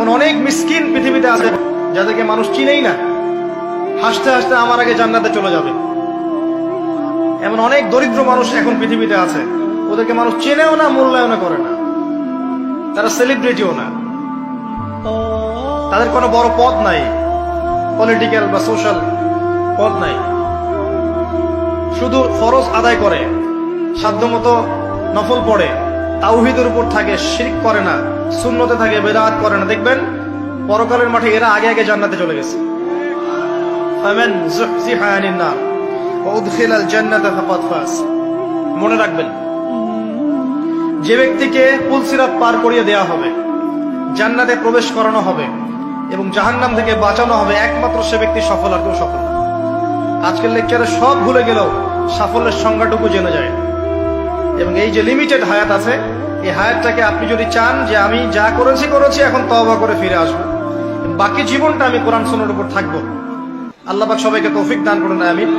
এমন অনেক মিসকিন পৃথিবীতে আছে যাদেরকে মানুষ চিনেই না, হাসতে হাসতে আমার আগে জান্নাতে চলে যাবে। এমন অনেক দরিদ্র মানুষ এখন পৃথিবীতে আছে, ওদেরকে মানুষ চেনেও না, মূল্যায়ন করে না, তারা সেলিব্রিটিও না, তাদের কোনো বড় পদ নাই, পলিটিক্যাল বা সোশ্যাল পদ নাই, শুধু ফরজ আদায় করে, সাধ্যমতো নফল পড়ে, তাওহীদের উপর থাকে, শিরক করে না, সুন্নতে থাকে, বেদাত করে না। দেখবেন পরকালের মাঠে এরা আগে আগে জান্নাতে চলে গেছে। ফামান যুহজিহা আনিন নার ওয়া উদখিলাল জান্নাতা ফাকাদ ফাজ। মনে রাখবেন, যে ব্যক্তিকে পুলসিরাত পার করিয়ে দেয়া হবে, জান্নাতে প্রবেশ করানো হবে এবং জাহান্নাম থেকে বাঁচানো হবে, একমাত্র সে ব্যক্তি সফল, আর কেউ সফল না। আজকের লেকচারে সব ভুলে গেলেও সাফল্যের সংজ্ঞাটুকু জেনে যায়। এবং এই যে লিমিটেড হায়াত আছে, এই হায়াতটাকে আপনি যদি চান যে আমি যা করেছি এখন তওবা করে ফিরে আসবো, বাকি জীবনটা আমি কোরআন সুন্নাহর উপর থাকবো, আল্লাহ পাক সবাইকে তৌফিক দান করুন, আমিন।